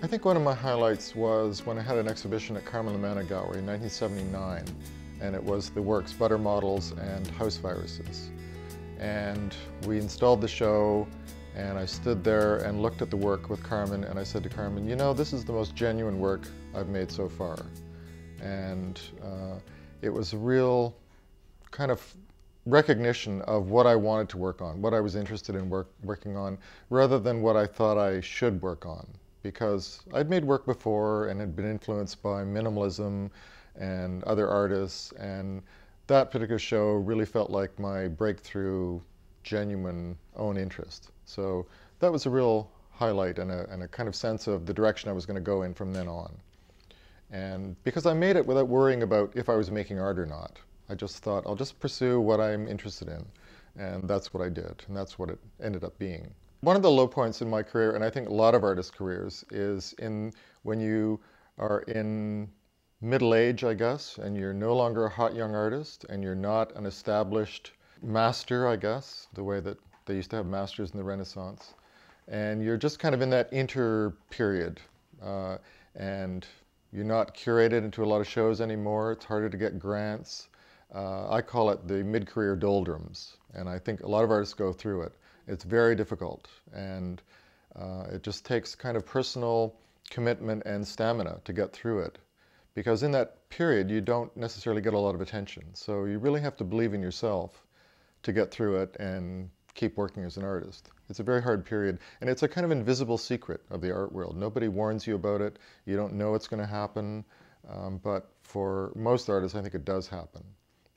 I think one of my highlights was when I had an exhibition at Carmen Lamanna Gallery in 1979, and it was the works Butter Models and House Viruses. And we installed the show, and I stood there and looked at the work with Carmen, and I said to Carmen, you know, this is the most genuine work I've made so far. And it was a real kind of recognition of what I wanted to work on, what I was interested in working on, rather than what I thought I should work on. Because I'd made work before and had been influenced by minimalism and other artists, and that particular show really felt like my breakthrough, genuine own interest. So that was a real highlight and a kind of sense of the direction I was going to go in from then on. And because I made it without worrying about if I was making art or not, I just thought, I'll just pursue what I'm interested in. And that's what I did, and that's what it ended up being. One of the low points in my career, and I think a lot of artists' careers, is when you are in middle age, I guess, and you're no longer a hot young artist, and you're not an established master, I guess, the way that they used to have masters in the Renaissance. And you're just kind of in that inter-period, and you're not curated into a lot of shows anymore. It's harder to get grants. I call it the mid-career doldrums, and I think a lot of artists go through it. It's very difficult, and it just takes kind of personal commitment and stamina to get through it. Because in that period, you don't necessarily get a lot of attention. So you really have to believe in yourself to get through it and keep working as an artist. It's a very hard period, and it's a kind of invisible secret of the art world. Nobody warns you about it. You don't know it's going to happen, but for most artists, I think it does happen.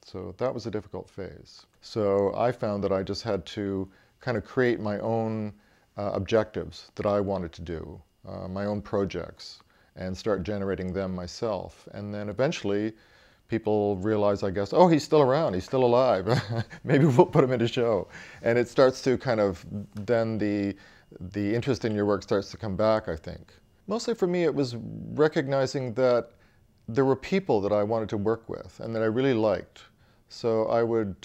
So that was a difficult phase. So I found that I just had to kind of create my own objectives that I wanted to do, my own projects, and start generating them myself. And then eventually people realize, I guess, oh, he's still around, he's still alive. Maybe we'll put him in a show. And it starts to kind of, then the interest in your work starts to come back, I think. Mostly for me, it was recognizing that there were people that I wanted to work with and that I really liked. So I would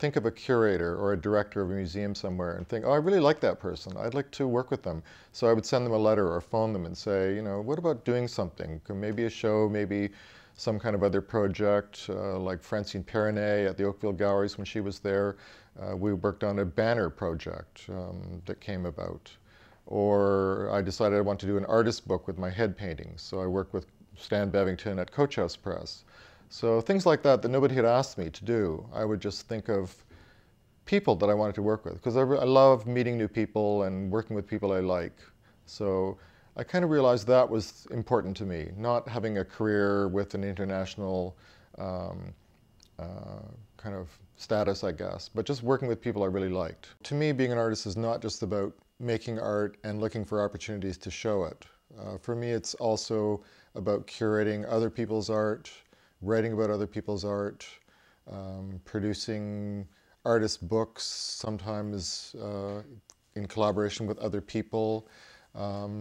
think of a curator or a director of a museum somewhere and think, oh, I really like that person. I'd like to work with them. So I would send them a letter or phone them and say, you know, what about doing something? Maybe a show, maybe some kind of other project, like Francine Perrinet at the Oakville Galleries when she was there. We worked on a banner project that came about. Or I decided I wanted to do an artist book with my head paintings. So I worked with Stan Bevington at Coach House Press. So things like that nobody had asked me to do. I would just think of people that I wanted to work with, because I love meeting new people and working with people I like. So I kind of realized that was important to me, not having a career with an international kind of status, I guess, but just working with people I really liked. To me, being an artist is not just about making art and looking for opportunities to show it. For me, it's also about curating other people's art, writing about other people's art, producing artist books, sometimes in collaboration with other people.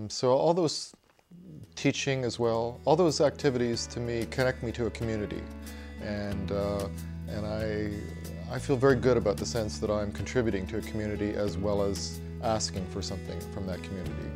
So all those, teaching as well, all those activities to me connect me to a community. And I feel very good about the sense that I'm contributing to a community as well as asking for something from that community.